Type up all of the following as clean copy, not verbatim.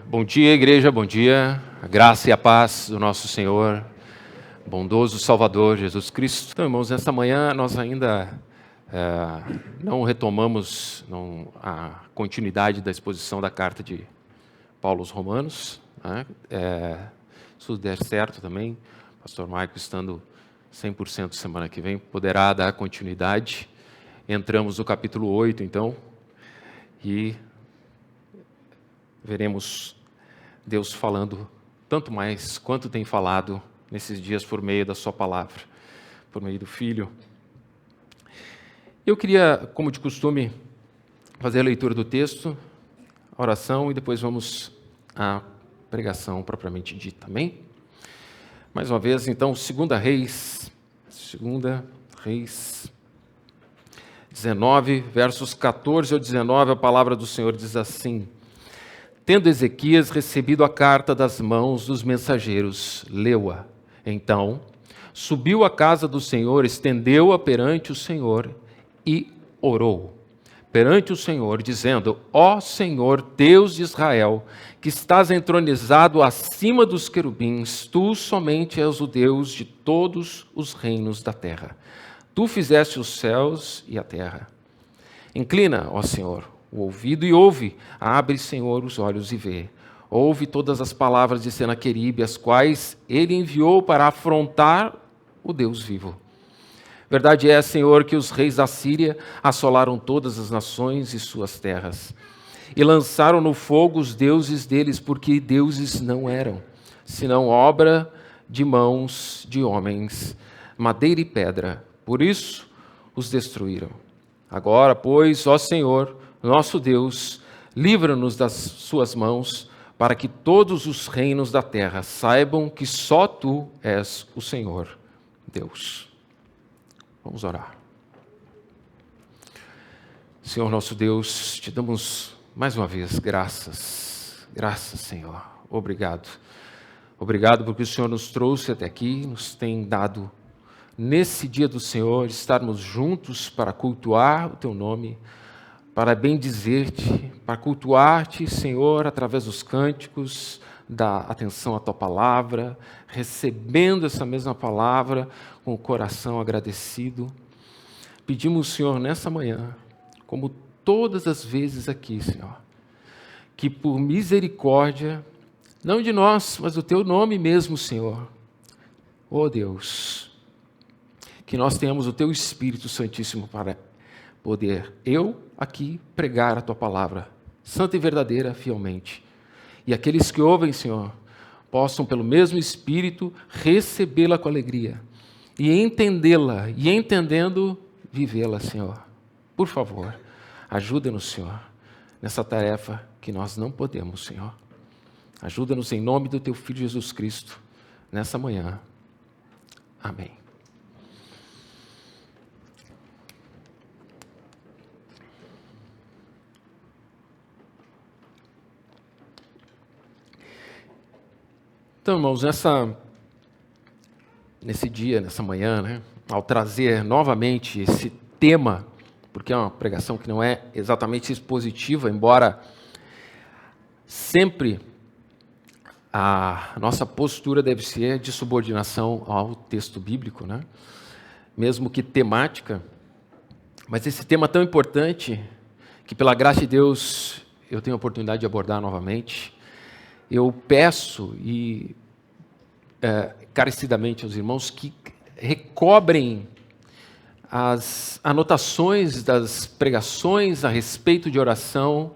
Bom dia, igreja, bom dia. A graça e a paz do nosso Senhor, bondoso Salvador Jesus Cristo. Então, irmãos, nessa manhã nós ainda não retomamos a continuidade da exposição da carta de Paulo aos Romanos. Né? Se tudo der certo também, o pastor Maico estando 100% semana que vem, poderá dar continuidade. Entramos no capítulo 8, então, e veremos Deus falando tanto mais quanto tem falado nesses dias por meio da sua palavra, por meio do Filho. Eu queria, como de costume, fazer a leitura do texto, a oração e depois vamos à pregação propriamente dita, amém? Mais uma vez, então, 2 Reis 19, versos 14 ao 19, a palavra do Senhor diz assim: Tendo Ezequias recebido a carta das mãos dos mensageiros, leu-a. Então, subiu à casa do Senhor, estendeu-a perante o Senhor e orou perante o Senhor, dizendo: Ó Senhor, Deus de Israel, que estás entronizado acima dos querubins, tu somente és o Deus de todos os reinos da terra. Tu fizeste os céus e a terra. Inclina, ó Senhor, o ouvido e ouve. Abre, Senhor, os olhos e vê. Ouve todas as palavras de Senaqueribe, as quais ele enviou para afrontar o Deus vivo. Verdade é, Senhor, que os reis da Síria assolaram todas as nações e suas terras, e lançaram no fogo os deuses deles, porque deuses não eram, senão obra de mãos de homens, madeira e pedra. Por isso os destruíram. Agora, pois, ó Senhor, nosso Deus, livra-nos das suas mãos, para que todos os reinos da terra saibam que só Tu és o Senhor, Deus. Vamos orar. Senhor nosso Deus, Te damos mais uma vez graças. Graças, Senhor. Obrigado. Obrigado porque o Senhor nos trouxe até aqui, nos tem dado, nesse dia do Senhor, estarmos juntos para cultuar o Teu nome, para bendizer-Te, para cultuar-Te, Senhor, através dos cânticos, da atenção à Tua palavra, recebendo essa mesma palavra com o coração agradecido. Pedimos, Senhor, nessa manhã, como todas as vezes aqui, Senhor, que por misericórdia, não de nós, mas do Teu nome mesmo, Senhor, ó Deus, que nós tenhamos o Teu Espírito Santíssimo para poder, eu aqui, pregar a Tua palavra, santa e verdadeira, fielmente. E aqueles que ouvem, Senhor, possam, pelo mesmo Espírito, recebê-la com alegria e entendê-la, e entendendo, vivê-la, Senhor. Por favor, ajuda-nos, Senhor, nessa tarefa que nós não podemos, Senhor. Ajuda-nos em nome do Teu Filho Jesus Cristo, nessa manhã. Amém. Então, irmãos, nesse dia, nessa manhã, né, ao trazer novamente esse tema, porque é uma pregação que não é exatamente expositiva, embora sempre a nossa postura deve ser de subordinação ao texto bíblico, né, mesmo que temática, mas esse tema tão importante, que pela graça de Deus eu tenho a oportunidade de abordar novamente. Eu peço encarecidamente aos irmãos que recobrem as anotações das pregações a respeito de oração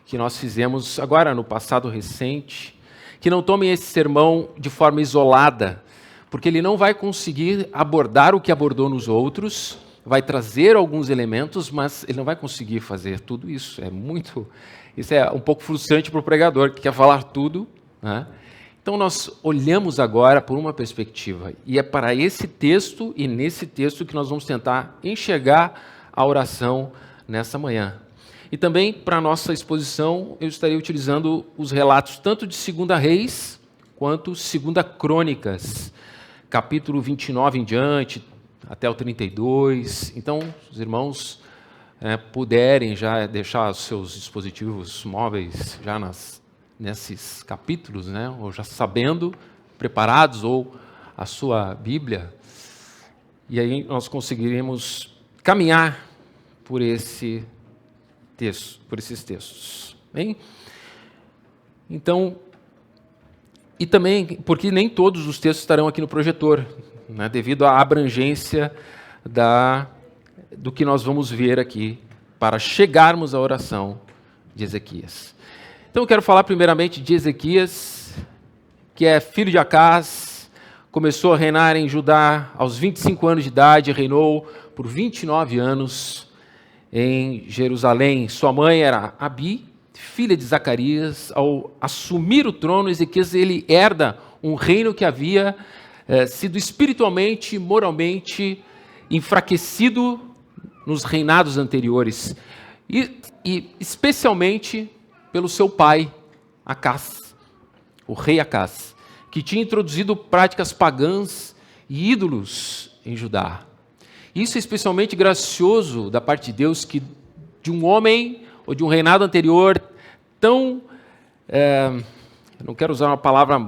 que nós fizemos agora no passado recente, que não tomem esse sermão de forma isolada, porque ele não vai conseguir abordar o que abordou nos outros, vai trazer alguns elementos, mas ele não vai conseguir fazer tudo isso. Isso é um pouco frustrante para o pregador, que quer falar tudo, né? Então, nós olhamos agora por uma perspectiva, e é para esse texto e nesse texto que nós vamos tentar enxergar a oração nessa manhã. E também, para a nossa exposição, eu estarei utilizando os relatos tanto de 2 Reis, quanto 2 Crônicas, capítulo 29 em diante, até o 32. Então, os irmãos puderem já deixar os seus dispositivos móveis já nas nesses capítulos, né? Ou já sabendo, preparados, ou a sua Bíblia, e aí nós conseguiremos caminhar por esse texto, por esses textos. Bem? Então, e também porque nem todos os textos estarão aqui no projetor, né, devido à abrangência do que nós vamos ver aqui para chegarmos à oração de Ezequias. Então eu quero falar primeiramente de Ezequias, que é filho de Acás, começou a reinar em Judá aos 25 anos de idade, reinou por 29 anos em Jerusalém. Sua mãe era Abi, filha de Zacarias. Ao assumir o trono, Ezequias ele herda um reino que havia sido espiritualmente, moralmente enfraquecido nos reinados anteriores, e especialmente pelo seu pai, Acás, o rei Acás, que tinha introduzido práticas pagãs e ídolos em Judá. Isso é especialmente gracioso da parte de Deus, que de um homem ou de um reinado anterior tão, não quero usar uma palavra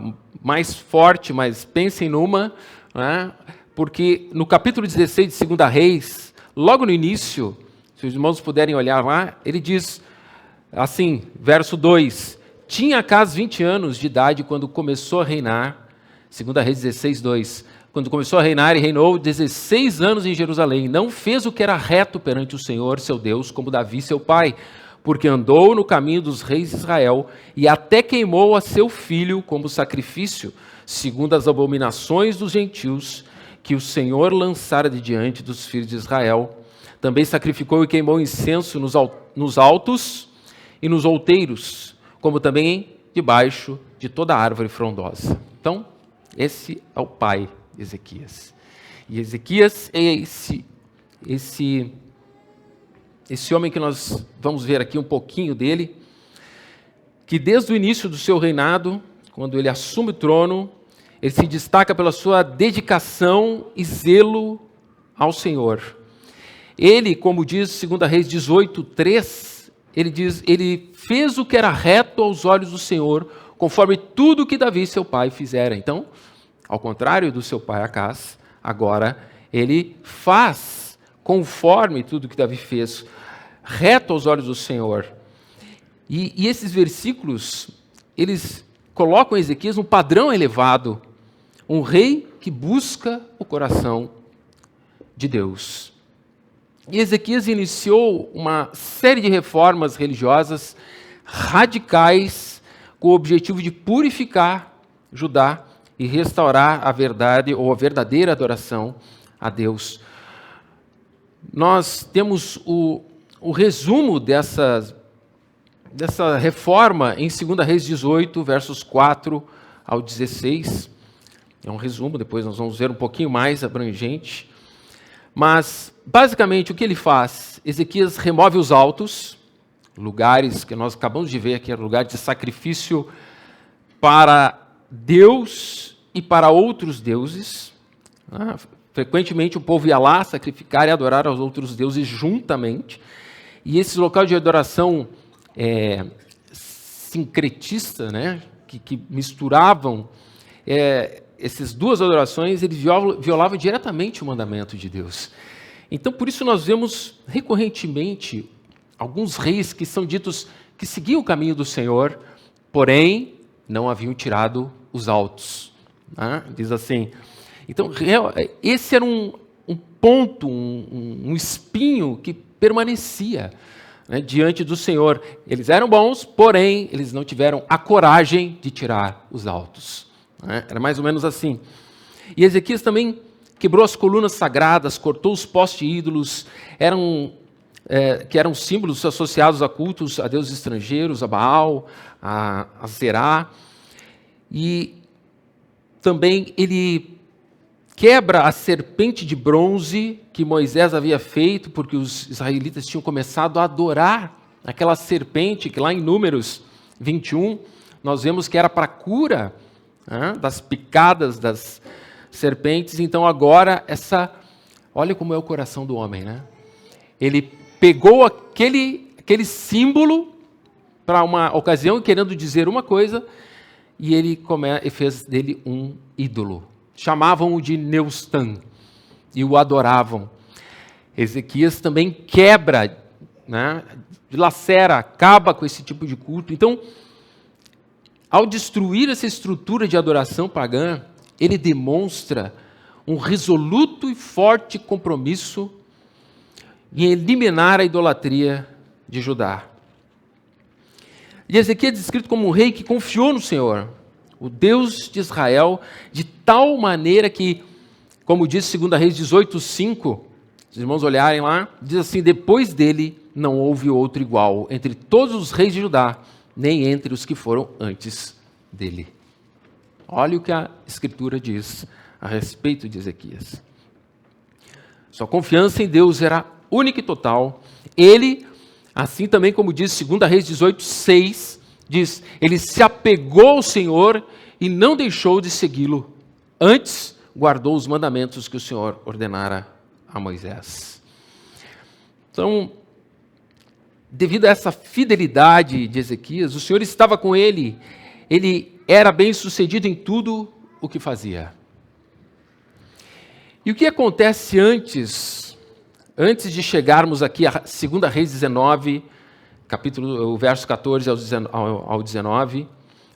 mais forte, mas pensem numa, né? Porque no capítulo 16 de 2 Reis, logo no início, se os irmãos puderem olhar lá, ele diz assim, verso 2, tinha Acás 20 anos de idade quando começou a reinar, 2 Reis 16, 2, quando começou a reinar e reinou 16 anos em Jerusalém, não fez o que era reto perante o Senhor, seu Deus, como Davi, seu pai, porque andou no caminho dos reis de Israel e até queimou a seu filho como sacrifício, segundo as abominações dos gentios que o Senhor lançara de diante dos filhos de Israel. Também sacrificou e queimou incenso nos altos e nos outeiros, como também debaixo de toda árvore frondosa. Então, esse é o pai de Ezequias. E Ezequias é esse homem que nós vamos ver aqui um pouquinho dele, que desde o início do seu reinado, quando ele assume o trono, ele se destaca pela sua dedicação e zelo ao Senhor. Ele, como diz 2 Reis 18, 3, ele diz, ele fez o que era reto aos olhos do Senhor, conforme tudo que Davi, seu pai, fizera. Então, ao contrário do seu pai Acás, agora ele faz conforme tudo que Davi fez, reto aos olhos do Senhor. E esses versículos, eles colocam Ezequias num padrão elevado, um rei que busca o coração de Deus. E Ezequias iniciou uma série de reformas religiosas radicais com o objetivo de purificar Judá e restaurar a verdade ou a verdadeira adoração a Deus. Nós temos o resumo dessa reforma em 2 Reis 18, versos 4 ao 16. É um resumo, depois nós vamos ver um pouquinho mais abrangente. Mas, basicamente, o que ele faz? Ezequias remove os altos, lugares que nós acabamos de ver aqui, lugares de sacrifício para Deus e para outros deuses. Frequentemente o povo ia lá sacrificar e adorar aos outros deuses juntamente. E esses locais de adoração sincretista, né, que misturavam essas duas adorações, eles violavam diretamente o mandamento de Deus. Então, por isso nós vemos recorrentemente alguns reis que são ditos que seguiam o caminho do Senhor, porém não haviam tirado os altos. Diz assim. Então, esse era um ponto, um espinho que permanecia, né, diante do Senhor. Eles eram bons, porém eles não tiveram a coragem de tirar os altos. Era mais ou menos assim. E Ezequias também quebrou as colunas sagradas, cortou os postes de ídolos, que eram símbolos associados a cultos a deuses estrangeiros, a Baal, a Zerá. E também ele quebra a serpente de bronze que Moisés havia feito, porque os israelitas tinham começado a adorar aquela serpente, que lá em Números 21, nós vemos que era para cura das picadas das serpentes. Então agora, olha como é o coração do homem, né? Ele pegou aquele símbolo para uma ocasião querendo dizer uma coisa, e ele fez dele um ídolo. Chamavam-o de Neustan e o adoravam. Ezequias também quebra, né, dilacera, acaba com esse tipo de culto. Então, ao destruir essa estrutura de adoração pagã, ele demonstra um resoluto e forte compromisso em eliminar a idolatria de Judá. E Ezequias é descrito como um rei que confiou no Senhor, o Deus de Israel, de tal maneira que, como diz 2 Reis 18:5, se os irmãos olharem lá, diz assim: depois dele não houve outro igual entre todos os reis de Judá, nem entre os que foram antes dele. Olha o que a Escritura diz a respeito de Ezequias. Sua confiança em Deus era única e total. Ele, assim também como diz 2 Reis 18:6, diz, ele se apegou ao Senhor e não deixou de segui-lo. Antes, guardou os mandamentos que o Senhor ordenara a Moisés. Então, devido a essa fidelidade de Ezequias, o Senhor estava com ele. Ele era bem sucedido em tudo o que fazia. E o que acontece antes de chegarmos aqui a 2 Reis 19, o verso 14 ao 19,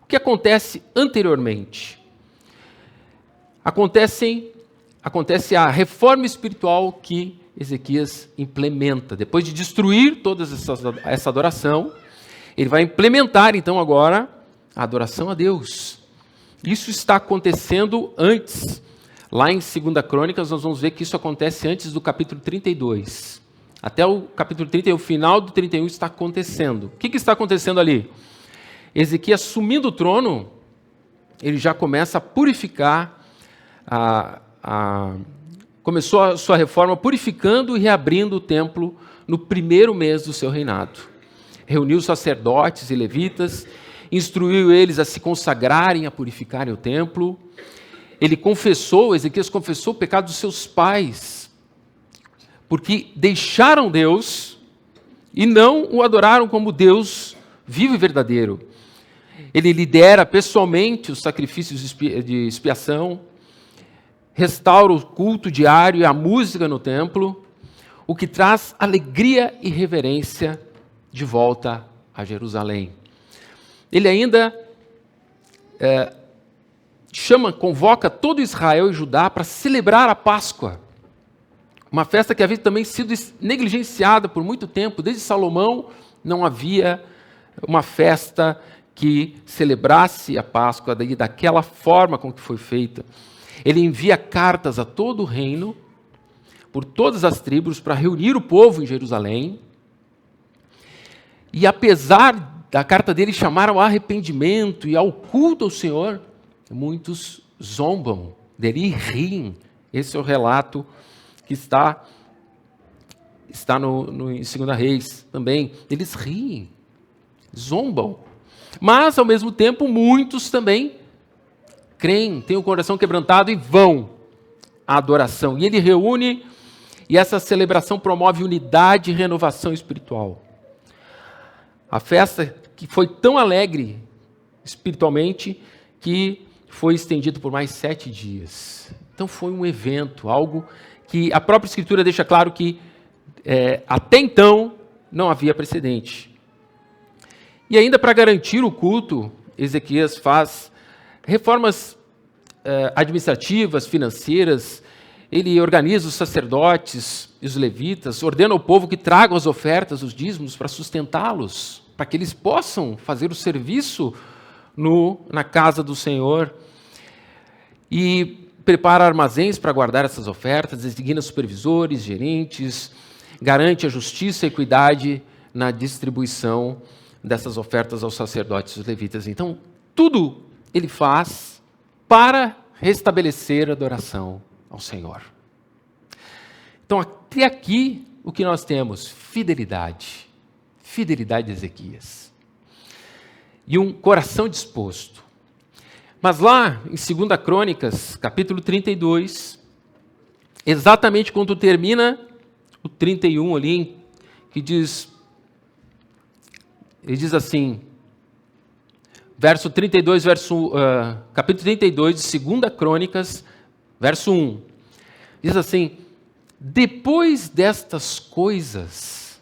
o que acontece anteriormente? Acontece a reforma espiritual que Ezequias implementa. Depois de destruir toda essa adoração, ele vai implementar então agora a adoração a Deus. Isso está acontecendo antes. Lá em 2 Crônicas, nós vamos ver que isso acontece antes do capítulo 32. Até o capítulo 30 e o final do 31 está acontecendo. O que está acontecendo ali? Ezequias, assumindo o trono, ele já começa a purificar, começou a sua reforma purificando e reabrindo o templo no primeiro mês do seu reinado. Reuniu sacerdotes e levitas, instruiu eles a se consagrarem, a purificarem o templo. Ezequias confessou o pecado dos seus pais, porque deixaram Deus e não o adoraram como Deus vivo e verdadeiro. Ele lidera pessoalmente os sacrifícios de expiação, restaura o culto diário e a música no templo, o que traz alegria e reverência de volta a Jerusalém. Ele ainda convoca todo Israel e Judá para celebrar a Páscoa, uma festa que havia também sido negligenciada por muito tempo. Desde Salomão não havia uma festa que celebrasse a Páscoa daquela forma com que foi feita. Ele envia cartas a todo o reino, por todas as tribos, para reunir o povo em Jerusalém. E apesar da carta dele chamar ao arrependimento e ao culto ao Senhor, muitos zombam dele e riem. Esse é o relato que está em 2 Reis também. Eles riem, zombam. Mas, ao mesmo tempo, muitos também creem, têm o coração quebrantado e vão à adoração. E ele reúne, e essa celebração promove unidade e renovação espiritual. A festa que foi tão alegre espiritualmente que foi estendido por mais 7 dias. Então foi um evento, algo que a própria Escritura deixa claro que até então não havia precedente. E ainda para garantir o culto, Ezequias faz reformas administrativas, financeiras. Ele organiza os sacerdotes e os levitas, ordena ao povo que tragam as ofertas, os dízimos, para sustentá-los, para que eles possam fazer o serviço na casa do Senhor. E prepara armazéns para guardar essas ofertas, designa supervisores, gerentes, garante a justiça e equidade na distribuição dessas ofertas aos sacerdotes e os levitas. Então, tudo ele faz para restabelecer a adoração ao Senhor. Então, até aqui, o que nós temos? Fidelidade. Fidelidade de Ezequias. E um coração disposto. Mas lá, em 2 Crônicas, capítulo 32, exatamente quando termina o 31 ali, que diz: ele diz assim, verso 32, capítulo 32 de 2 Crônicas, verso 1. Diz assim, depois destas coisas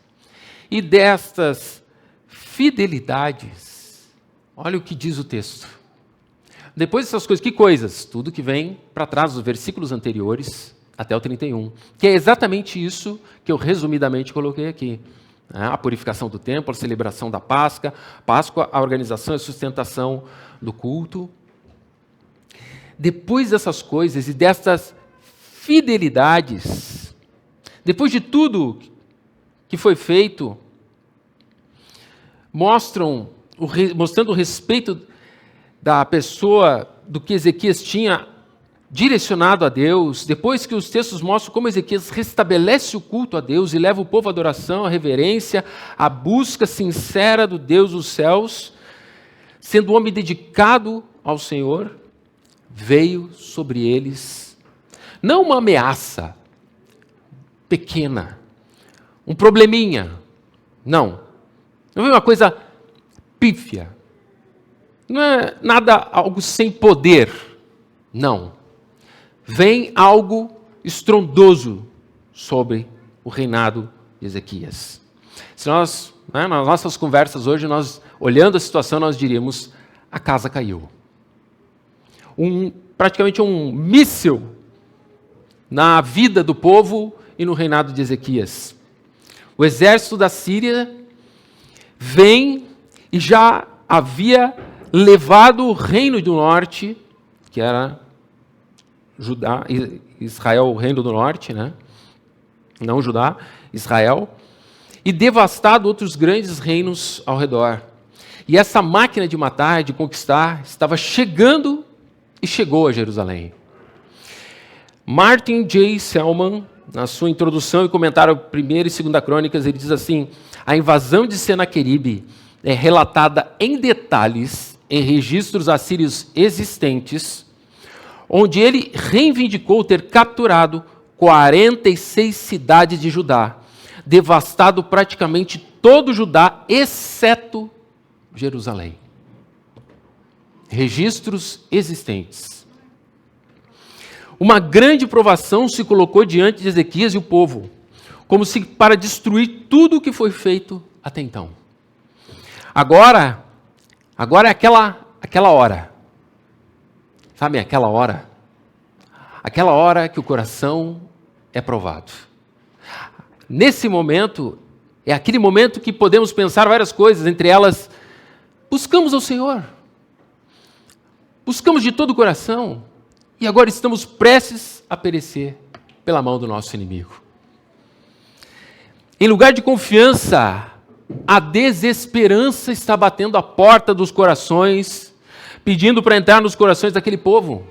e destas fidelidades, olha o que diz o texto. Depois dessas coisas, que coisas? Tudo que vem para trás dos versículos anteriores até o 31, que é exatamente isso que eu resumidamente coloquei aqui. A purificação do templo, a celebração da Páscoa, a organização e a sustentação do culto. Depois dessas coisas e dessas fidelidades, depois de tudo que foi feito, mostrando o respeito da pessoa, do que Ezequias tinha direcionado a Deus, depois que os textos mostram como Ezequias restabelece o culto a Deus e leva o povo à adoração, à reverência, à busca sincera do Deus dos céus, sendo um homem dedicado ao Senhor, veio sobre eles, não uma ameaça pequena, um probleminha, não veio uma coisa pífia, não é nada, algo sem poder, não. Vem algo estrondoso sobre o reinado de Ezequias. Se nós, nas nossas conversas hoje, nós olhando a situação, nós diríamos, a casa caiu. Praticamente um míssil na vida do povo e no reinado de Ezequias. O exército da Síria vem e já havia levado o reino do norte, que era Judá, Israel, o reino do norte, né? Não Judá, Israel, e devastado outros grandes reinos ao redor. E essa máquina de matar, de conquistar, estava chegando e chegou a Jerusalém. Martin J. Selman, na sua introdução e comentário 1ª e 2ª Crônicas, ele diz assim, a invasão de Senaqueribe é relatada em detalhes em registros assírios existentes, onde ele reivindicou ter capturado 46 cidades de Judá, devastado praticamente todo Judá, exceto Jerusalém. Registros existentes. Uma grande provação se colocou diante de Ezequias e o povo, como se para destruir tudo o que foi feito até então. Agora é aquela hora. Sabe, aquela hora? Aquela hora que o coração é provado. Nesse momento, é aquele momento que podemos pensar várias coisas, entre elas, buscamos ao Senhor. Buscamos de todo o coração. E agora estamos prestes a perecer pela mão do nosso inimigo. Em lugar de confiança, a desesperança está batendo a porta dos corações, pedindo para entrar nos corações daquele povo.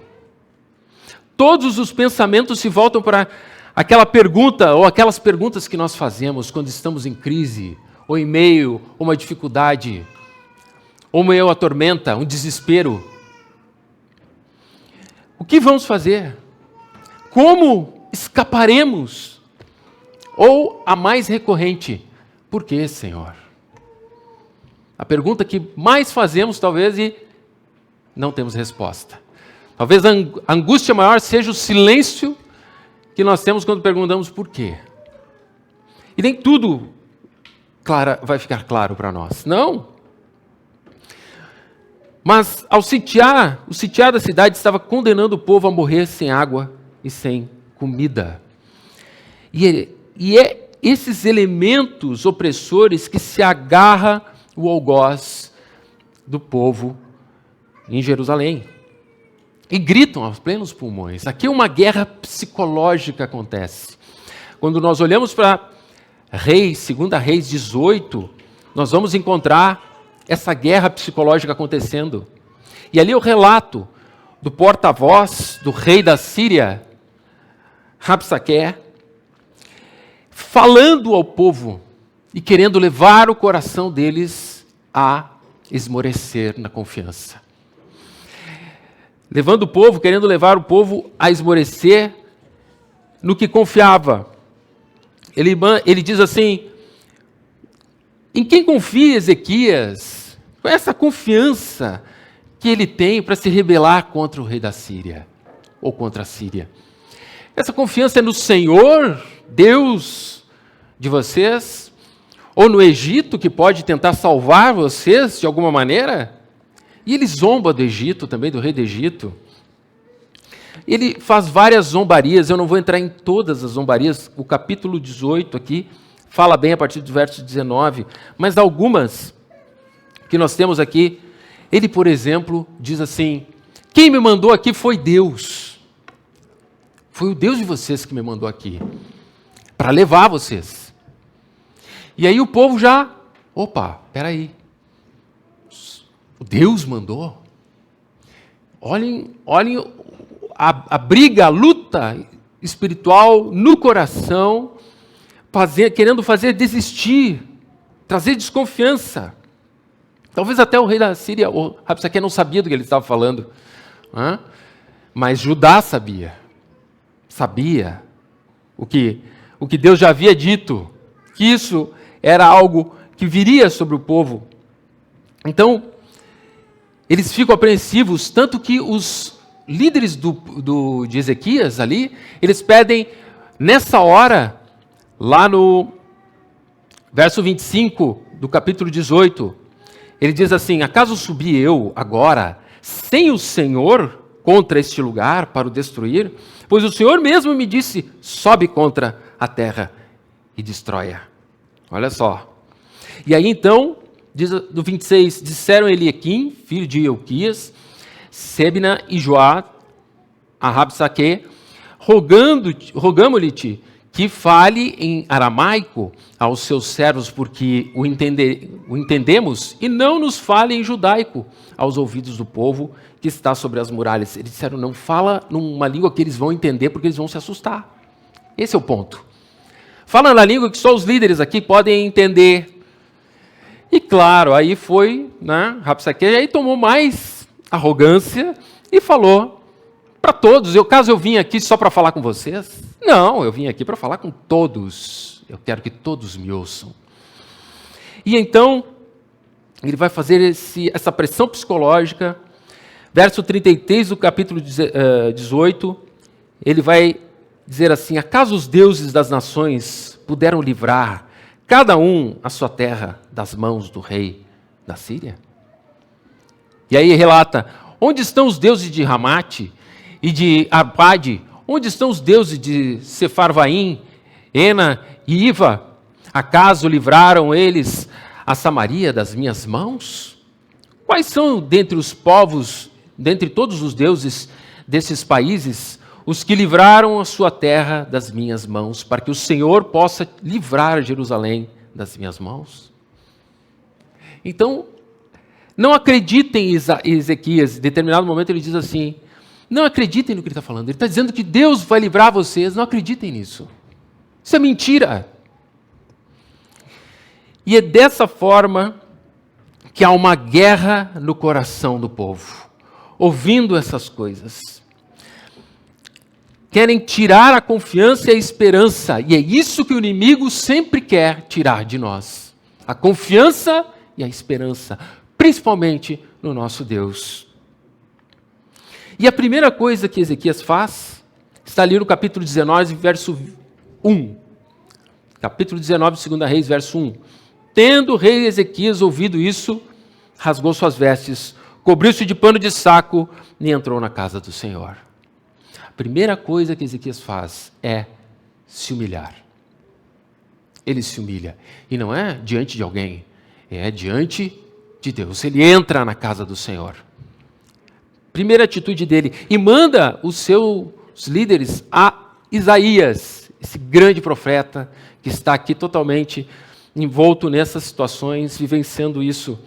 Todos os pensamentos se voltam para aquela pergunta, ou aquelas perguntas que nós fazemos quando estamos em crise, ou em meio a uma dificuldade, ou em meio a tormenta, um desespero. O que vamos fazer? Como escaparemos? Ou a mais recorrente, por que, Senhor? A pergunta que mais fazemos, talvez, e não temos resposta. Talvez a angústia maior seja o silêncio que nós temos quando perguntamos por quê. E nem tudo vai ficar claro para nós. Não. Mas ao sitiar, o sitiar da cidade estava condenando o povo a morrer sem água e sem comida. E é esses elementos opressores que se agarra o algoz do povo em Jerusalém. E gritam aos plenos pulmões. Aqui uma guerra psicológica acontece. Quando nós olhamos para Reis, 2 Reis 18, nós vamos encontrar essa guerra psicológica acontecendo. E ali o relato do porta-voz do rei da Síria, Rabsaque, falando ao povo e querendo levar o coração deles a esmorecer na confiança. Levando o povo, querendo levar o povo a esmorecer no que confiava. Ele diz assim, Em quem confia Ezequias? Com essa confiança que ele tem para se rebelar contra o rei da Síria, ou contra a Síria. Essa confiança é no Senhor, Deus de vocês, ou no Egito, que pode tentar salvar vocês de alguma maneira? E ele zomba do Egito, também do rei do Egito. Ele faz várias zombarias, eu não vou entrar em todas as zombarias, o capítulo 18 aqui fala bem a partir do verso 19, mas algumas que nós temos aqui, ele, por exemplo, diz assim: quem me mandou aqui foi Deus. Foi o Deus de vocês que me mandou aqui, para levar vocês. E aí o povo já, opa, peraí, o Deus mandou? Olhem a briga, a luta espiritual no coração, querendo fazer desistir, trazer desconfiança. Talvez até o rei da Síria, o Rabsaque, não sabia do que ele estava falando, mas Judá sabia o que Deus já havia dito, que isso era algo que viria sobre o povo. Então, eles ficam apreensivos, tanto que os líderes de Ezequias ali, eles pedem nessa hora, lá no verso 25 do capítulo 18, ele diz assim: acaso subi eu agora, sem o Senhor, contra este lugar para o destruir? Pois o Senhor mesmo me disse: sobe contra a terra e destrói-a. Olha só. E aí então, diz do 26, disseram Eliaquim, filho de Ilquias, Sebna e Joá, a Rabsaque, rogamo-lhe que fale em aramaico aos seus servos, porque o entendemos, e não nos fale em judaico aos ouvidos do povo que está sobre as muralhas. Eles disseram: não fala numa língua que eles vão entender, porque eles vão se assustar. Esse é o ponto. Fala na língua que só os líderes aqui podem entender. E claro, aí foi, Rabsaque aí tomou mais arrogância e falou para todos: caso eu vim aqui só para falar com vocês? Não, eu vim aqui para falar com todos. Eu quero que todos me ouçam. E então, ele vai fazer essa pressão psicológica. Verso 33 do capítulo 18, ele vai dizer assim: acaso os deuses das nações puderam livrar cada um a sua terra das mãos do rei da Síria? E aí relata: onde estão os deuses de Ramate e de Arpade? Onde estão os deuses de Sefarvaim, Ena e Iva? Acaso livraram eles a Samaria das minhas mãos? Quais são dentre os povos, dentre todos os deuses desses países, os que livraram a sua terra das minhas mãos, para que o Senhor possa livrar Jerusalém das minhas mãos? Então, não acreditem em Ezequias. Em determinado momento ele diz assim: não acreditem no que ele está falando. Ele está dizendo que Deus vai livrar vocês. Não acreditem nisso. Isso é mentira. E é dessa forma que há uma guerra no coração do povo, ouvindo essas coisas. Querem tirar a confiança e a esperança, e é isso que o inimigo sempre quer tirar de nós: a confiança e a esperança, principalmente no nosso Deus. E a primeira coisa que Ezequias faz está ali no capítulo 19, verso 1. Capítulo 19, 2 Reis, verso 1. Tendo o rei Ezequias ouvido isso, rasgou suas vestes, cobriu-se de pano de saco e entrou na casa do Senhor. A primeira coisa que Ezequias faz é se humilhar. Ele se humilha. E não é diante de alguém, é diante de Deus. Ele entra na casa do Senhor. Primeira atitude dele. E manda os seus líderes a Isaías, esse grande profeta que está aqui totalmente envolto nessas situações, vivenciando isso.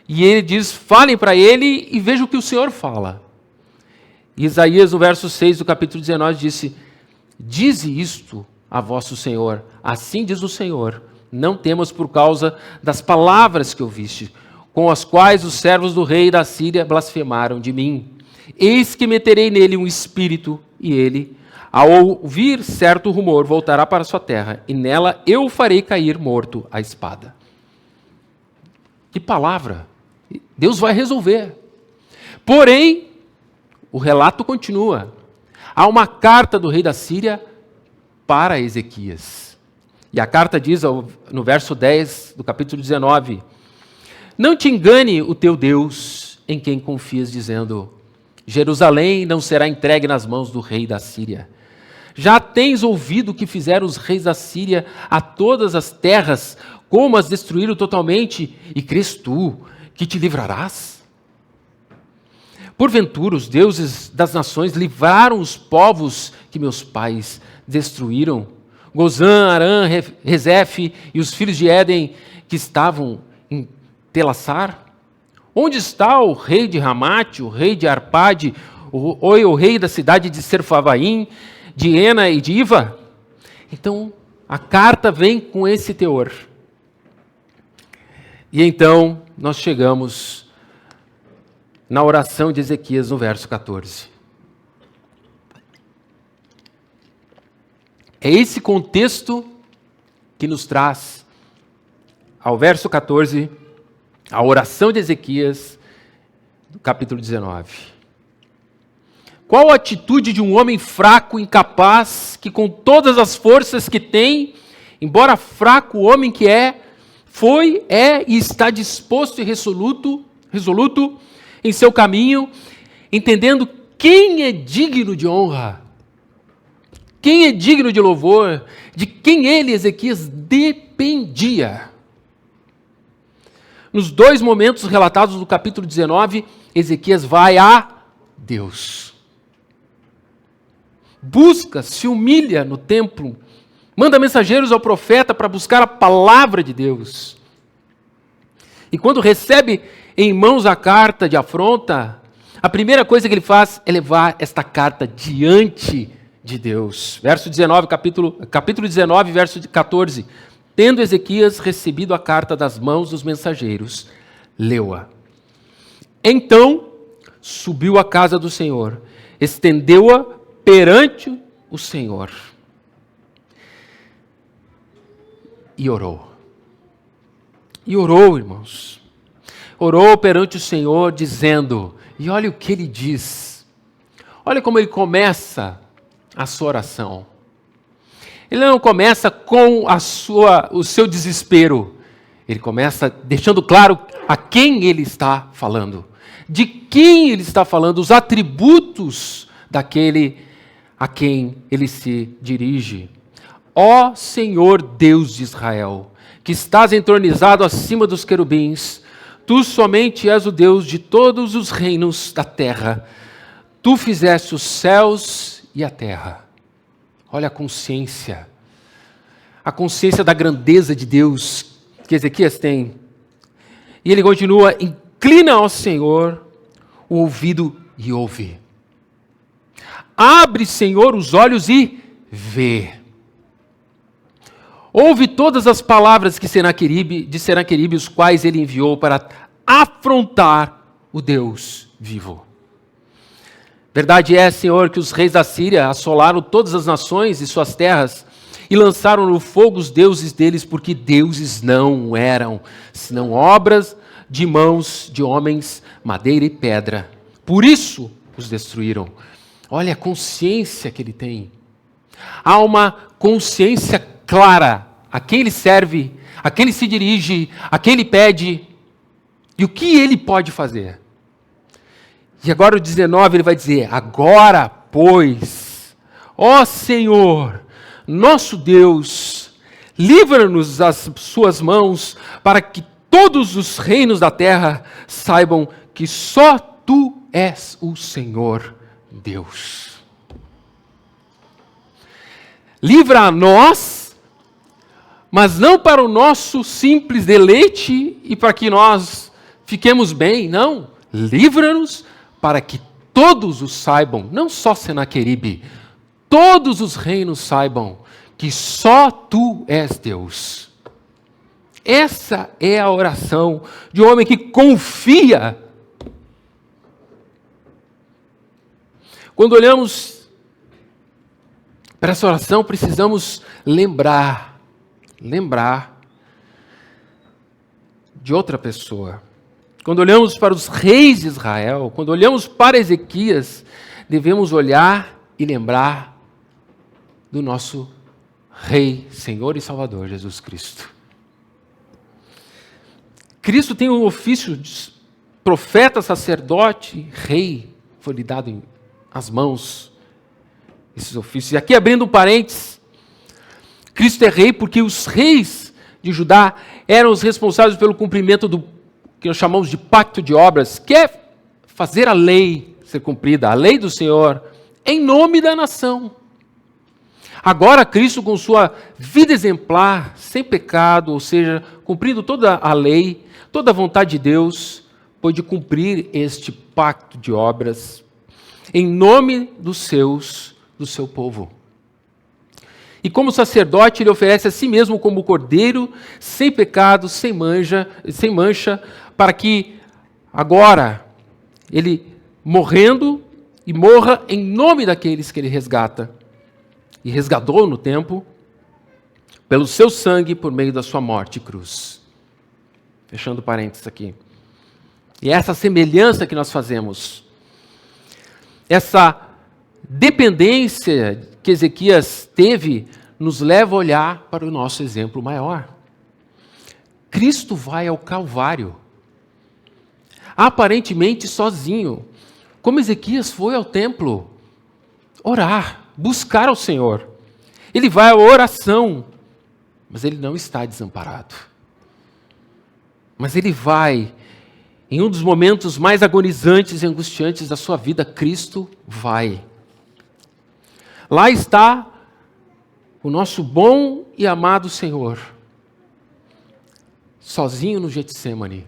E ele diz: falem para ele e vejam o que o Senhor fala. Isaías, no verso 6 do capítulo 19, disse: dize isto a vosso Senhor, assim diz o Senhor, não temas por causa das palavras que ouviste, com as quais os servos do rei da Síria blasfemaram de mim. Eis que meterei nele um espírito, e ele, ao ouvir certo rumor, voltará para sua terra, e nela eu o farei cair morto à espada. de palavra. Deus vai resolver. Porém, o relato continua. Há uma carta do rei da Síria para Ezequias. E a carta diz no verso 10 do capítulo 19: não te engane o teu Deus em quem confias, dizendo: Jerusalém não será entregue nas mãos do rei da Síria. Já tens ouvido o que fizeram os reis da Síria a todas as terras, como as destruíram totalmente, e crês tu que te livrarás? Porventura, os deuses das nações livraram os povos que meus pais destruíram, Gozã, Arã, Rezefe e os filhos de Éden que estavam em Telassar? Onde está o rei de Ramate, o rei de Arpade, o rei da cidade de Serfavaim, de Ena e de Iva? Então, a carta vem com esse teor. E então, nós chegamos na oração de Ezequias, no verso 14. É esse contexto que nos traz ao verso 14, a oração de Ezequias, do capítulo 19. Qual a atitude de um homem fraco, incapaz, que com todas as forças que tem, embora fraco, o homem que foi, é e está disposto e resoluto em seu caminho, entendendo quem é digno de honra, quem é digno de louvor, de quem ele, Ezequias, dependia. Nos dois momentos relatados no capítulo 19, Ezequias vai a Deus. Busca, se humilha no templo, manda mensageiros ao profeta para buscar a palavra de Deus. E quando recebe em mãos a carta de afronta, a primeira coisa que ele faz é levar esta carta diante de Deus. Verso 19, capítulo 19, verso 14. Tendo Ezequias recebido a carta das mãos dos mensageiros, leu-a. Então subiu à casa do Senhor, estendeu-a perante o Senhor e orou. E orou, irmãos. Orou perante o Senhor, dizendo, e olha o que ele diz. Olha como ele começa a sua oração. Ele não começa com o seu desespero. Ele começa deixando claro a quem ele está falando. De quem ele está falando, os atributos daquele a quem ele se dirige. Ó Senhor Deus de Israel, que estás entronizado acima dos querubins, tu somente és o Deus de todos os reinos da terra. Tu fizeste os céus e a terra. Olha a consciência da grandeza de Deus que Ezequias tem. E ele continua, inclina ao Senhor o ouvido e ouve. Abre, Senhor, os olhos e vê. Ouve todas as palavras de Senaqueribe, os quais ele enviou para afrontar o Deus vivo. Verdade é, Senhor, que os reis da Síria assolaram todas as nações e suas terras e lançaram no fogo os deuses deles, porque deuses não eram, senão obras de mãos de homens, madeira e pedra. Por isso os destruíram. Olha a consciência que ele tem. Há uma consciência clara a quem ele serve, a quem ele se dirige, a quem ele pede e o que ele pode fazer. E agora o 19 ele vai dizer, agora, pois, ó Senhor, nosso Deus, livra-nos das suas mãos, para que todos os reinos da terra saibam que só tu és o Senhor Deus. Livra a nós, mas não para o nosso simples deleite e para que nós fiquemos bem, não. Livra-nos para que todos os saibam, não só Senaqueribe, todos os reinos saibam que só tu és Deus. Essa é a oração de um homem que confia. Quando olhamos para essa oração, precisamos lembrar de outra pessoa. Quando olhamos para os reis de Israel, quando olhamos para Ezequias, devemos olhar e lembrar do nosso Rei, Senhor e Salvador, Jesus Cristo. Cristo tem um ofício de profeta, sacerdote, rei, foi lhe dado às mãos esses ofícios. E aqui abrindo um parênteses, Cristo é rei porque os reis de Judá eram os responsáveis pelo cumprimento do que nós chamamos de pacto de obras, que é fazer a lei ser cumprida, a lei do Senhor, em nome da nação. Agora Cristo, com sua vida exemplar, sem pecado, ou seja, cumprindo toda a lei, toda a vontade de Deus, pôde cumprir este pacto de obras em nome do seu povo. E como sacerdote, ele oferece a si mesmo como cordeiro, sem pecado, sem mancha, para que agora ele morrendo e morra em nome daqueles que ele resgata. E resgatou no tempo, pelo seu sangue, por meio da sua morte e cruz. Fechando parênteses aqui. E essa semelhança que nós fazemos, essa dependência que Ezequias teve, nos leva a olhar para o nosso exemplo maior. Cristo vai ao Calvário, aparentemente sozinho, como Ezequias foi ao templo, orar, buscar ao Senhor. Ele vai à oração, mas ele não está desamparado. Mas ele vai, em um dos momentos mais agonizantes e angustiantes da sua vida, Cristo vai. Lá está o nosso bom e amado Senhor, sozinho no Getsêmani,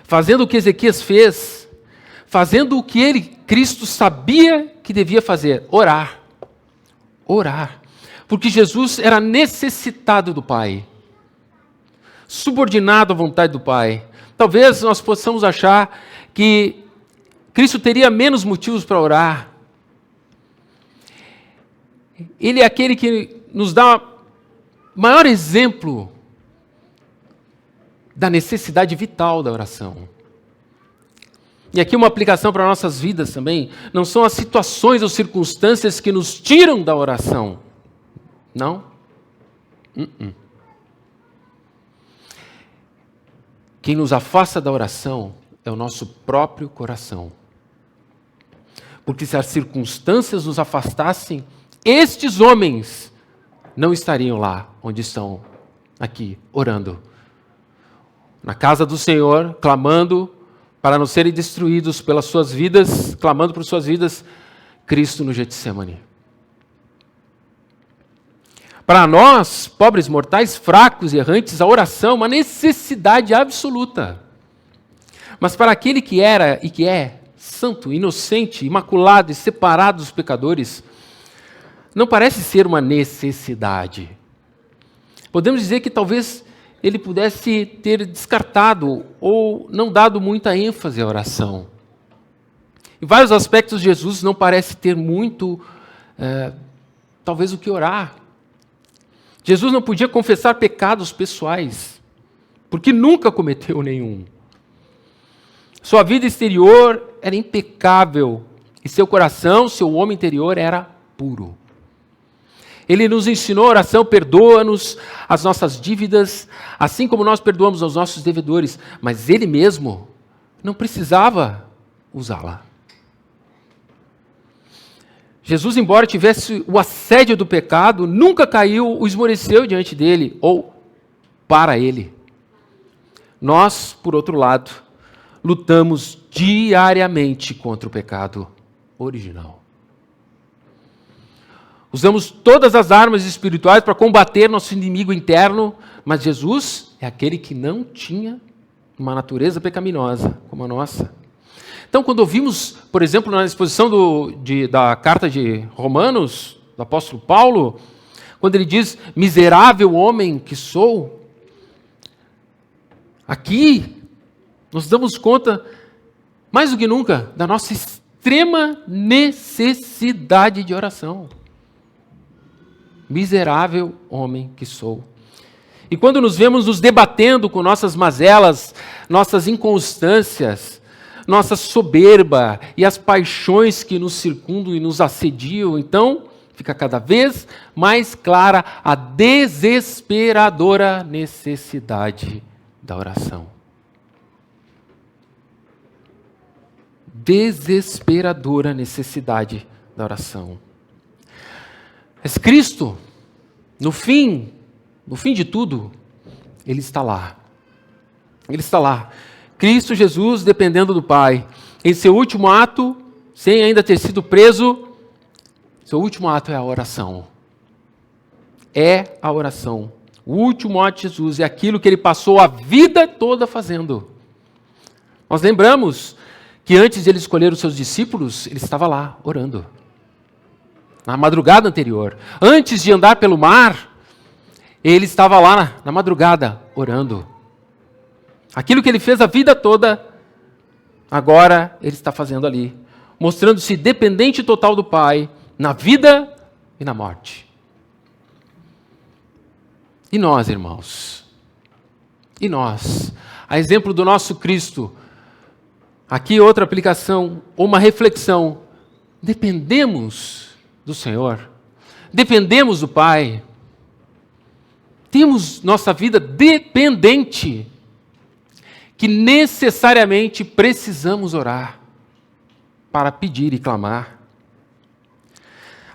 fazendo o que Ezequias fez, fazendo o que Cristo sabia que devia fazer, orar. Orar. Porque Jesus era necessitado do Pai, subordinado à vontade do Pai. Talvez nós possamos achar que Cristo teria menos motivos para orar. Ele é aquele que nos dá maior exemplo da necessidade vital da oração. E aqui uma aplicação para nossas vidas também. Não são as situações ou circunstâncias que nos tiram da oração. Não. Quem nos afasta da oração é o nosso próprio coração. Porque se as circunstâncias nos afastassem, estes homens não estariam lá onde estão aqui, orando. Na casa do Senhor, clamando para não serem destruídos pelas suas vidas, clamando por suas vidas, Cristo no Getsêmani. Para nós, pobres mortais, fracos e errantes, a oração é uma necessidade absoluta. Mas para aquele que era e que é santo, inocente, imaculado e separado dos pecadores, não parece ser uma necessidade. Podemos dizer que talvez ele pudesse ter descartado ou não dado muita ênfase à oração. Em vários aspectos, Jesus não parece ter muito, talvez, o que orar. Jesus não podia confessar pecados pessoais, porque nunca cometeu nenhum. Sua vida exterior era impecável, e seu coração, seu homem interior era puro. Ele nos ensinou a oração, perdoa-nos as nossas dívidas, assim como nós perdoamos aos nossos devedores, mas ele mesmo não precisava usá-la. Jesus, embora tivesse o assédio do pecado, nunca caiu ou esmoreceu diante dele, ou para ele. Nós, por outro lado, lutamos diariamente contra o pecado original. Usamos todas as armas espirituais para combater nosso inimigo interno, mas Jesus é aquele que não tinha uma natureza pecaminosa como a nossa. Então, quando ouvimos, por exemplo, na exposição da carta de Romanos, do apóstolo Paulo, quando ele diz, miserável homem que sou, aqui nós damos conta, mais do que nunca, da nossa extrema necessidade de oração. Miserável homem que sou. E quando nos vemos nos debatendo com nossas mazelas, nossas inconstâncias, nossa soberba e as paixões que nos circundam e nos assediam, então fica cada vez mais clara a desesperadora necessidade da oração. Desesperadora necessidade da oração. Mas Cristo, no fim de tudo, Ele está lá. Ele está lá. Cristo Jesus dependendo do Pai. Em seu último ato, sem ainda ter sido preso, seu último ato é a oração. É a oração. O último ato de Jesus é aquilo que Ele passou a vida toda fazendo. Nós lembramos que antes de Ele escolher os seus discípulos, Ele estava lá, orando. Na madrugada anterior. Antes de andar pelo mar, Ele estava lá na madrugada, orando. Aquilo que Ele fez a vida toda, agora Ele está fazendo ali. Mostrando-se dependente total do Pai, na vida e na morte. E nós, irmãos? E nós? A exemplo do nosso Cristo, aqui outra aplicação, uma reflexão. Dependemos do Senhor? Dependemos do Pai? Temos nossa vida dependente, que necessariamente precisamos orar para pedir e clamar?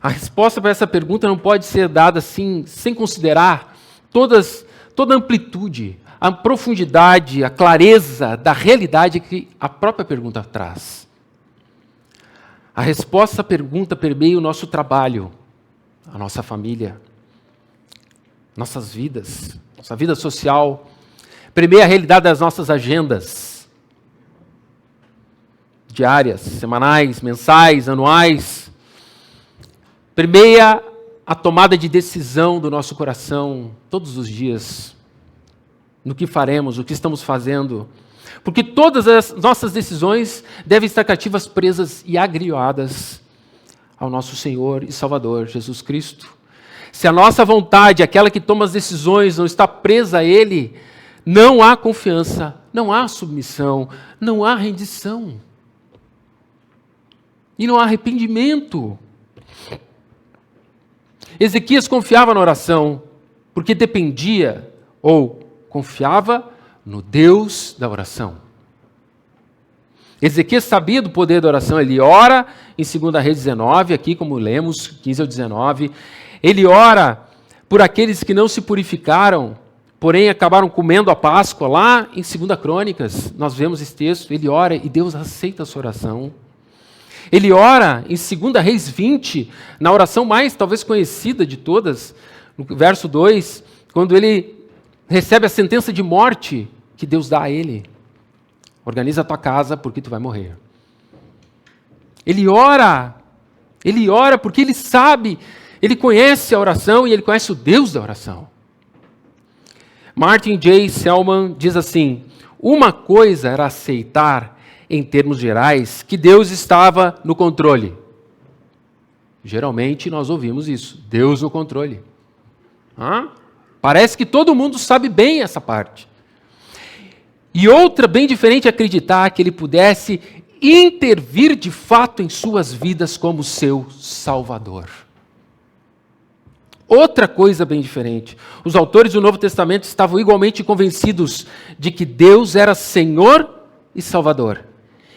A resposta para essa pergunta não pode ser dada assim, sem considerar toda a amplitude, a profundidade, a clareza da realidade que a própria pergunta traz. A resposta à pergunta permeia o nosso trabalho, a nossa família, nossas vidas, nossa vida social, permeia a realidade das nossas agendas diárias, semanais, mensais, anuais, permeia a tomada de decisão do nosso coração todos os dias, no que faremos, o que estamos fazendo, porque todas as nossas decisões devem estar cativas, presas e agrilhoadas ao nosso Senhor e Salvador, Jesus Cristo. Se a nossa vontade, aquela que toma as decisões, não está presa a Ele, não há confiança, não há submissão, não há rendição. E não há arrependimento. Ezequias confiava na oração, porque dependia, ou confiava no Deus da oração. Ezequias sabia do poder da oração, ele ora em 2 Reis 19, aqui como lemos, 15 ao 19, ele ora por aqueles que não se purificaram, porém acabaram comendo a Páscoa, lá em 2 Crônicas, nós vemos esse texto, ele ora e Deus aceita a sua oração. Ele ora em 2 Reis 20, na oração mais talvez conhecida de todas, no verso 2, quando ele recebe a sentença de morte que Deus dá a ele. Organiza a tua casa porque tu vai morrer. Ele ora porque ele sabe, ele conhece a oração e ele conhece o Deus da oração. Martin J. Selman diz assim: uma coisa era aceitar, em termos gerais, que Deus estava no controle. Geralmente nós ouvimos isso, Deus no controle. Parece que todo mundo sabe bem essa parte. E outra bem diferente é acreditar que Ele pudesse intervir de fato em suas vidas como seu Salvador. Outra coisa bem diferente. Os autores do Novo Testamento estavam igualmente convencidos de que Deus era Senhor e Salvador.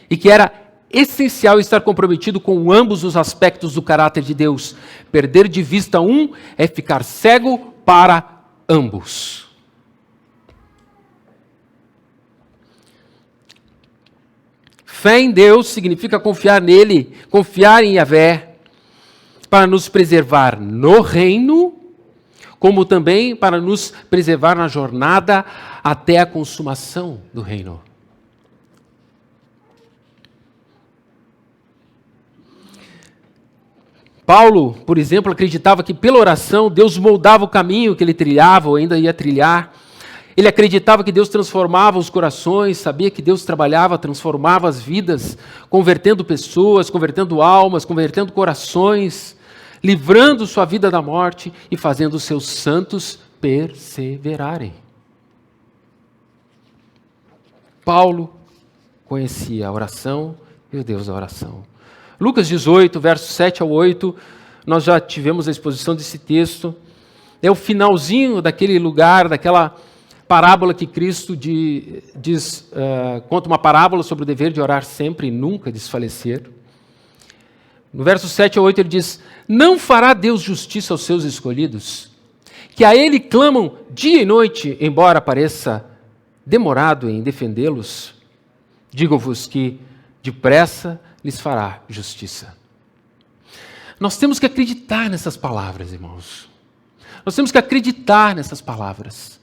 E que era essencial estar comprometido com ambos os aspectos do caráter de Deus. Perder de vista um é ficar cego para ambos. Fé em Deus significa confiar nele, confiar em Yahvé, para nos preservar no reino, como também para nos preservar na jornada até a consumação do reino. Paulo, por exemplo, acreditava que pela oração Deus moldava o caminho que ele trilhava ou ainda ia trilhar. Ele acreditava que Deus transformava os corações, sabia que Deus trabalhava, transformava as vidas, convertendo pessoas, convertendo almas, convertendo corações, livrando sua vida da morte e fazendo os seus santos perseverarem. Paulo conhecia a oração e o Deus da oração. Lucas 18, versos 7 ao 8, nós já tivemos a exposição desse texto. É o finalzinho daquele lugar, daquela parábola que Cristo conta uma parábola sobre o dever de orar sempre e nunca desfalecer. No verso 7 ao 8 ele diz: não fará Deus justiça aos seus escolhidos, que a Ele clamam dia e noite, embora pareça demorado em defendê-los? Digo-vos que depressa lhes fará justiça. Nós temos que acreditar nessas palavras, irmãos. Nós temos que acreditar nessas palavras.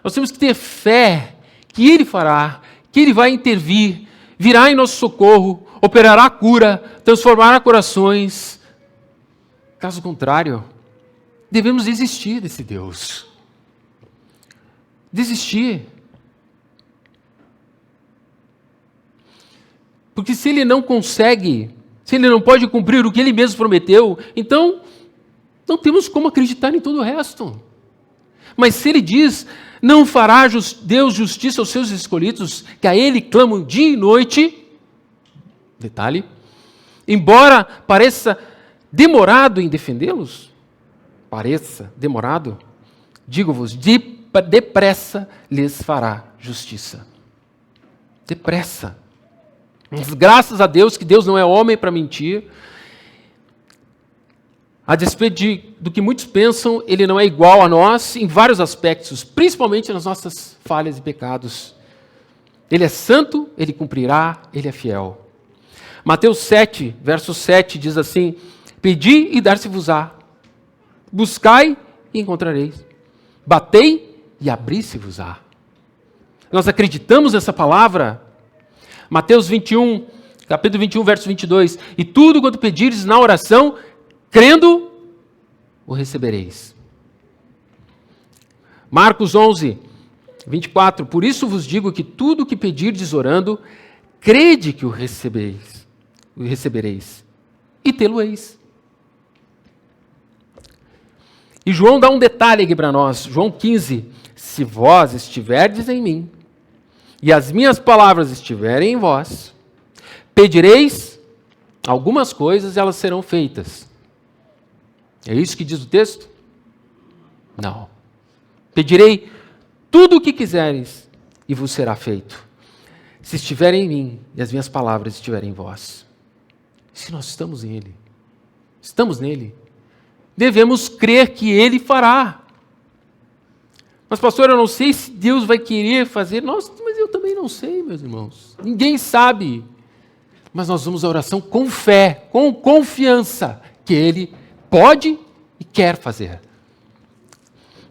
Nós temos que ter fé que Ele fará, que Ele vai intervir, virá em nosso socorro, operará a cura, transformará corações. Caso contrário, devemos desistir desse Deus. Desistir. Porque se Ele não consegue, se Ele não pode cumprir o que Ele mesmo prometeu, então não temos como acreditar em todo o resto. Mas se Ele diz: não fará Deus justiça aos seus escolhidos, que a Ele clamam dia e noite, detalhe, embora pareça demorado em defendê-los, digo-vos, depressa lhes fará justiça. Depressa. Mas graças a Deus, que Deus não é homem para mentir. A despeito do que muitos pensam, Ele não é igual a nós em vários aspectos, principalmente nas nossas falhas e pecados. Ele é santo, Ele cumprirá, Ele é fiel. Mateus 7, verso 7 diz assim: pedi e dar-se-vos-á, buscai e encontrareis, batei e abri-se-vos-á. Nós acreditamos nessa palavra? Mateus 21, capítulo 21, verso 22, e tudo quanto pedires na oração, crendo, o recebereis. Marcos 11, 24, por isso vos digo que tudo o que pedirdes orando, crede que o recebereis, e tê-lo-eis. E João dá um detalhe aqui para nós, João 15, se vós estiverdes em mim, e as minhas palavras estiverem em vós, pedireis algumas coisas e elas serão feitas. É isso que diz o texto? Não. Pedirei tudo o que quiseres e vos será feito, se estiverem em mim e as minhas palavras estiverem em vós. Se nós estamos em Ele, estamos nele, devemos crer que Ele fará. Mas pastor, eu não sei se Deus vai querer fazer. Nossa, mas eu também não sei, meus irmãos. Ninguém sabe. Mas nós vamos à oração com fé, com confiança, que Ele pode e quer fazer.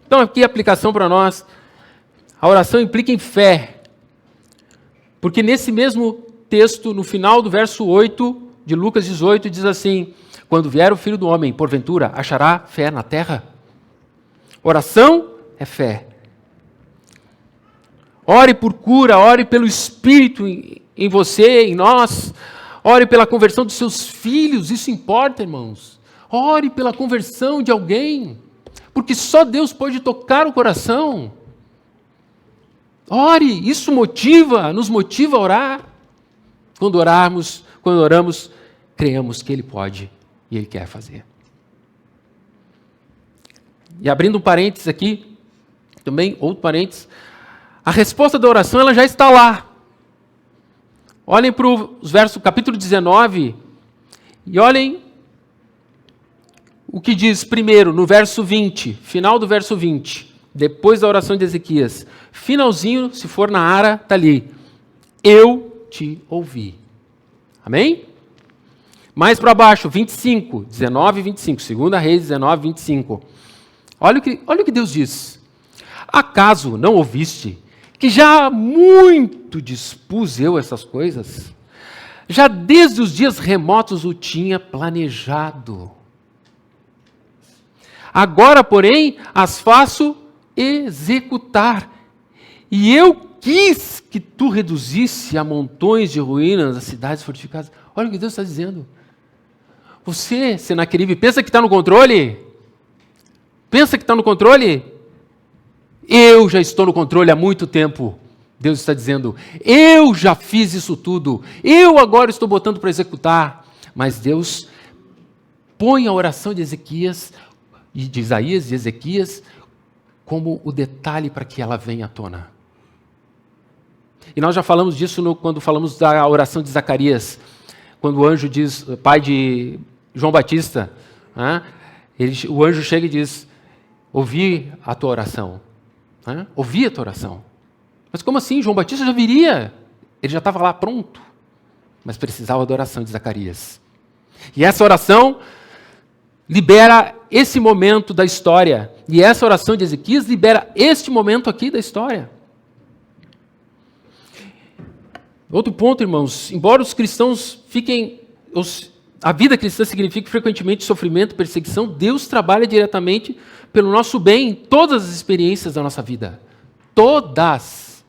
Então aqui a aplicação para nós. A oração implica em fé. Porque nesse mesmo texto, no final do verso 8 de Lucas 18, diz assim: quando vier o Filho do Homem, porventura, achará fé na terra? Oração é fé. Ore por cura, ore pelo Espírito em você, em nós. Ore pela conversão dos seus filhos, isso importa, irmãos. Ore pela conversão de alguém, porque só Deus pode tocar o coração. Ore, isso nos motiva a orar. Quando oramos, creamos que Ele pode e Ele quer fazer. E abrindo um parênteses aqui, também outro parênteses, a resposta da oração ela já está lá. Olhem para os versos, capítulo 19, e olhem o que diz primeiro, no verso 20, final do verso 20, depois da oração de Ezequias. Finalzinho, se for na ara, está ali. Eu te ouvi. Amém? Mais para baixo, 25, 19 e 25, 2 Reis 19, 25. Olha o que Deus diz. Acaso não ouviste que já há muito dispus eu essas coisas? Já desde os dias remotos o tinha planejado. Agora, porém, as faço executar. E eu quis que tu reduzisse a montões de ruínas as cidades fortificadas. Olha o que Deus está dizendo. Você, Senaqueribe, pensa que está no controle? Pensa que está no controle? Eu já estou no controle há muito tempo. Deus está dizendo, eu já fiz isso tudo, eu agora estou botando para executar. Mas Deus põe a oração de Ezequias, de Isaías e Ezequias, como o detalhe para que ela venha à tona. E nós já falamos disso quando falamos da oração de Zacarias, quando o anjo diz, pai de João Batista, o anjo chega e diz, ouvi a tua oração. Ouvi a tua oração. Mas como assim? João Batista já viria. Ele já estava lá pronto. Mas precisava da oração de Zacarias. E essa oração libera esse momento da história. E essa oração de Ezequias libera este momento aqui da história. Outro ponto, irmãos. Embora os cristãos fiquem... A vida cristã significa frequentemente sofrimento, perseguição. Deus trabalha diretamente pelo nosso bem em todas as experiências da nossa vida. Todas.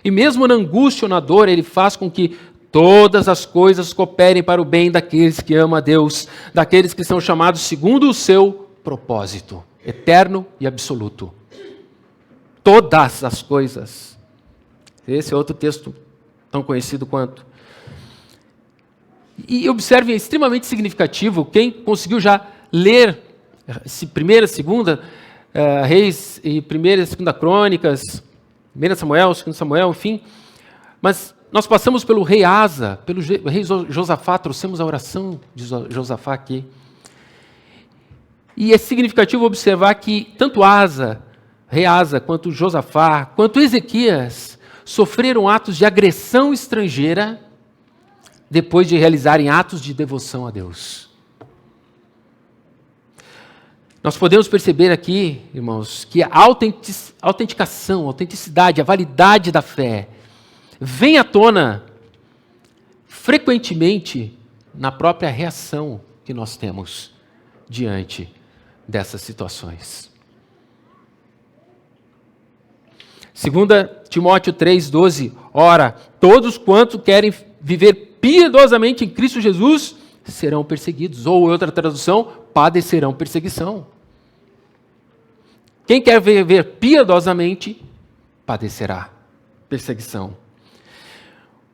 E mesmo na angústia ou na dor, Ele faz com que todas as coisas cooperem para o bem daqueles que amam a Deus, daqueles que são chamados segundo o seu propósito, eterno e absoluto. Todas as coisas. Esse é outro texto tão conhecido quanto. E observe, é extremamente significativo, quem conseguiu já ler primeira, segunda Reis e primeira e segunda Crônicas, 1 Samuel, 2 Samuel, enfim. Mas nós passamos pelo rei Asa, pelo rei Josafá, trouxemos a oração de Josafá aqui. E é significativo observar que tanto rei Asa, quanto Josafá, quanto Ezequias, sofreram atos de agressão estrangeira depois de realizarem atos de devoção a Deus. Nós podemos perceber aqui, irmãos, que a autenticação, a autenticidade, a validade da fé vem à tona frequentemente na própria reação que nós temos diante dessas situações. 2 Timóteo 3,12, ora, todos quantos querem viver piedosamente em Cristo Jesus serão perseguidos, ou outra tradução, padecerão perseguição. Quem quer viver piedosamente, padecerá perseguição.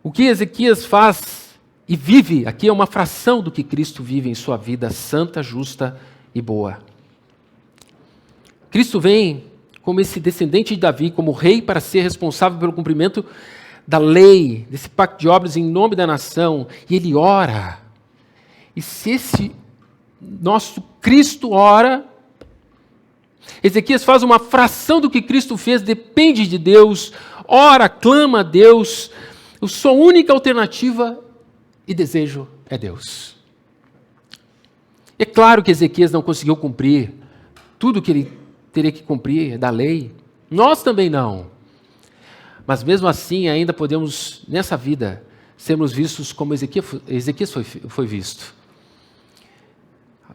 O que Ezequias faz e vive, aqui é uma fração do que Cristo vive em sua vida santa, justa e boa. Cristo vem como esse descendente de Davi, como rei para ser responsável pelo cumprimento da lei, desse pacto de obras em nome da nação, e ele ora. E se esse nosso Cristo ora, Ezequias faz uma fração do que Cristo fez, depende de Deus, ora, clama a Deus, a sua única alternativa e desejo é Deus. É claro que Ezequias não conseguiu cumprir tudo que ele teria que cumprir da lei, nós também não. Mas mesmo assim ainda podemos, nessa vida, sermos vistos como Ezequias foi visto.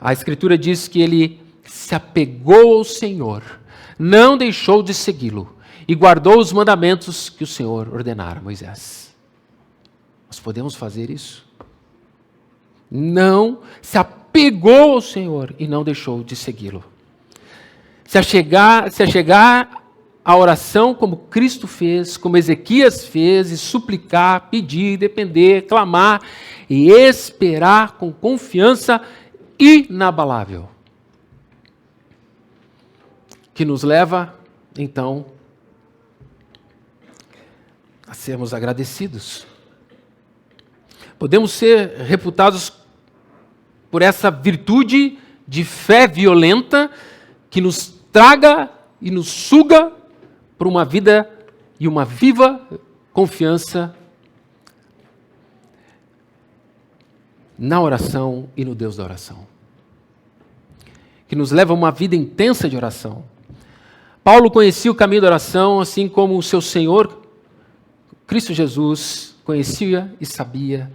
A Escritura diz que ele se apegou ao Senhor, não deixou de segui-lo e guardou os mandamentos que o Senhor ordenara a Moisés. Nós podemos fazer isso? Não se apegou ao Senhor e não deixou de segui-lo. Se achegar à oração como Cristo fez, como Ezequias fez, e suplicar, pedir, depender, clamar e esperar com confiança inabalável. Que nos leva, então, a sermos agradecidos. Podemos ser reputados por essa virtude de fé violenta que nos traga e nos suga para uma vida e uma viva confiança na oração e no Deus da oração. Que nos leva a uma vida intensa de oração. Paulo conhecia o caminho da oração, assim como o seu Senhor, Cristo Jesus, conhecia e sabia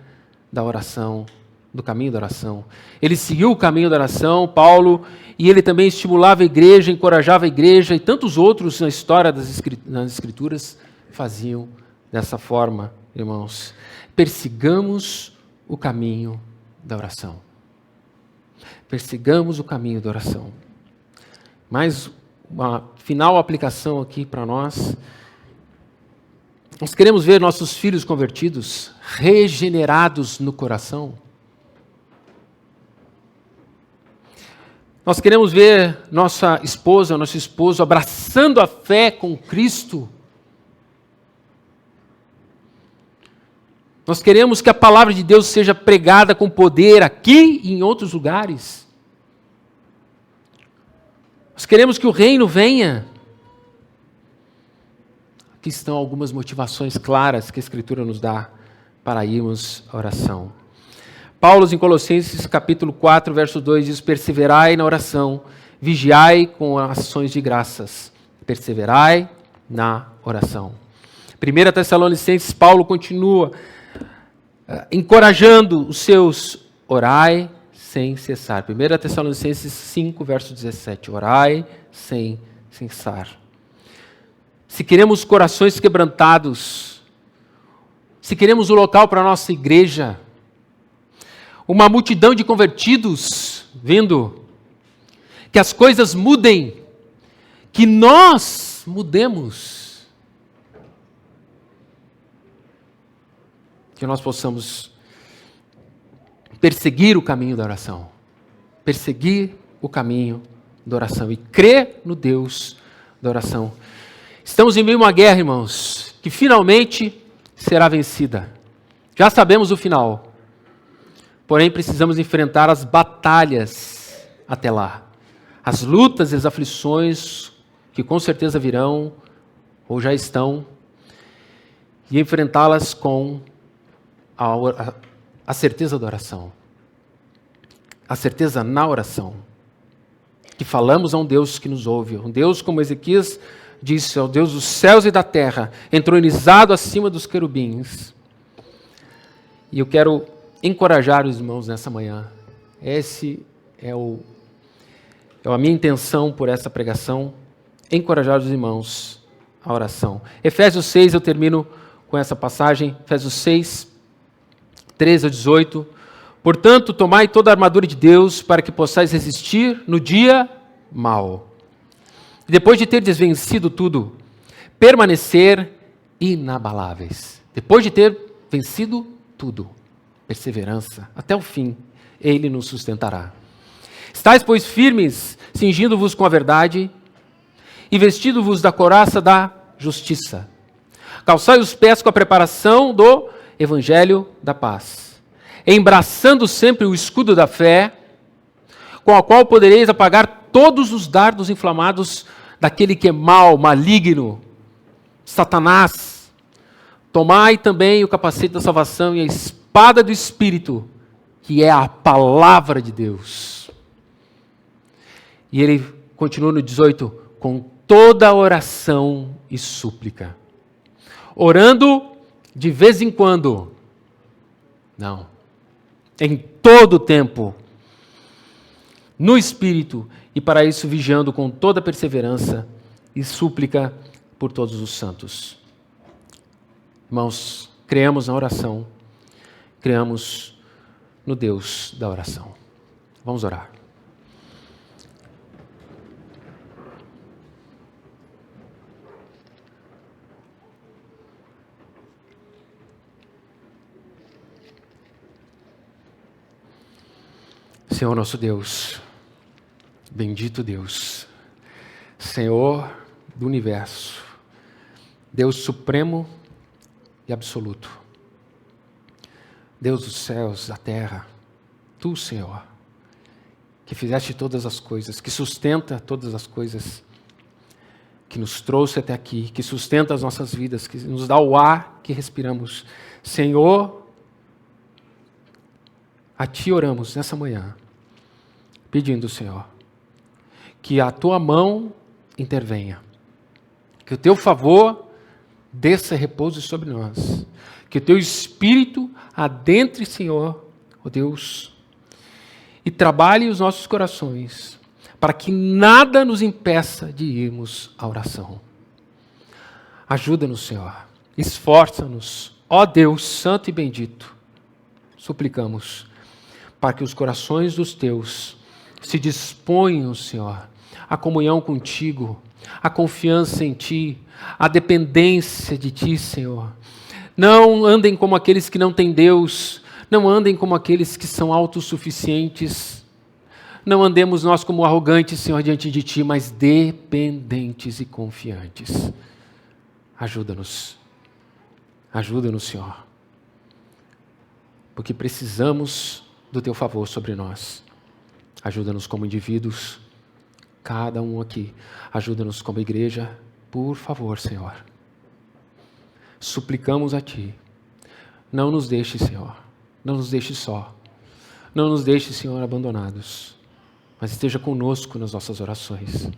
da oração, do caminho da oração. Ele seguiu o caminho da oração, Paulo, e ele também estimulava a igreja, encorajava a igreja, e tantos outros na história das Escrituras faziam dessa forma, irmãos. Persigamos o caminho da oração. Persigamos o caminho da oração. Mas uma final aplicação aqui para nós. Nós queremos ver nossos filhos convertidos, regenerados no coração. Nós queremos ver nossa esposa, nosso esposo abraçando a fé com Cristo. Nós queremos que a palavra de Deus seja pregada com poder aqui e em outros lugares. Nós queremos que o reino venha. Aqui estão algumas motivações claras que a Escritura nos dá para irmos à oração. Paulo, em Colossenses capítulo 4, verso 2, diz: perseverai na oração, vigiai com ações de graças. Perseverai na oração. 1 Tessalonicenses, Paulo continua encorajando os seus: orai sem cessar. 1 Tessalonicenses 5, verso 17. Orai sem cessar. Se queremos corações quebrantados, se queremos um local para a nossa igreja, uma multidão de convertidos vindo, que as coisas mudem, que nós mudemos, que nós possamos perseguir o caminho da oração, perseguir o caminho da oração e crer no Deus da oração. Estamos em meio a uma guerra, irmãos, que finalmente será vencida. Já sabemos o final, porém precisamos enfrentar as batalhas até lá, as lutas e as aflições que com certeza virão ou já estão, e enfrentá-las com a certeza da oração, a certeza na oração, que falamos a um Deus que nos ouve, um Deus, como Ezequias disse, ao Deus dos céus e da terra, entronizado acima dos querubins. E eu quero encorajar os irmãos nessa manhã. Esse é a minha intenção por essa pregação, encorajar os irmãos à oração. Efésios 6, eu termino com essa passagem, Efésios 6, 13 a 18. Portanto, tomai toda a armadura de Deus para que possais resistir no dia mau. E depois de ter vencido tudo, permanecer inabaláveis. Depois de ter vencido tudo, perseverança até o fim, Ele nos sustentará. Estais, pois, firmes, cingindo-vos com a verdade e vestindo-vos da couraça da justiça. Calçai os pés com a preparação do evangelho da paz, embraçando sempre o escudo da fé, com a qual podereis apagar todos os dardos inflamados daquele que é mau, maligno, Satanás. Tomai também o capacete da salvação e a espada do Espírito, que é a palavra de Deus. E ele continua no 18, com toda oração e súplica, orando de vez em quando, não, em todo o tempo, no Espírito, e para isso vigiando com toda perseverança e súplica por todos os santos. Irmãos, creamos na oração, creamos no Deus da oração. Vamos orar. Senhor nosso Deus, bendito Deus, Senhor do universo, Deus supremo e absoluto, Deus dos céus, da terra, Tu, Senhor, que fizeste todas as coisas, que sustenta todas as coisas, que nos trouxe até aqui, que sustenta as nossas vidas, que nos dá o ar que respiramos. Senhor, a Ti oramos nessa manhã, pedindo, Senhor, que a Tua mão intervenha, que o Teu favor desça e repouse sobre nós, que o Teu Espírito adentre, Senhor, ó Deus, e trabalhe os nossos corações, para que nada nos impeça de irmos à oração. Ajuda-nos, Senhor, esforça-nos, ó Deus Santo e bendito, suplicamos, para que os corações dos Teus se disponham, Senhor, a comunhão contigo, a confiança em Ti, a dependência de Ti, Senhor. Não andem como aqueles que não têm Deus, não andem como aqueles que são autossuficientes, não andemos nós como arrogantes, Senhor, diante de Ti, mas dependentes e confiantes. Ajuda-nos, Senhor, porque precisamos do Teu favor sobre nós. Ajuda-nos como indivíduos, cada um aqui. Ajuda-nos como igreja, por favor, Senhor. Suplicamos a Ti. Não nos deixe, Senhor. Não nos deixe só. Não nos deixe, Senhor, abandonados. Mas esteja conosco nas nossas orações,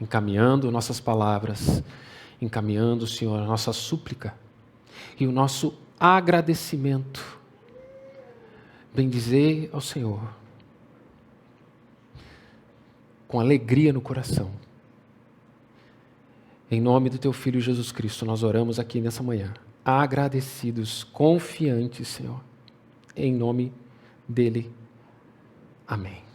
encaminhando nossas palavras, encaminhando, Senhor, a nossa súplica e o nosso agradecimento. Bendizer ao Senhor com alegria no coração. Em nome do Teu Filho Jesus Cristo, nós oramos aqui nessa manhã, agradecidos, confiantes, Senhor, em nome dEle. Amém.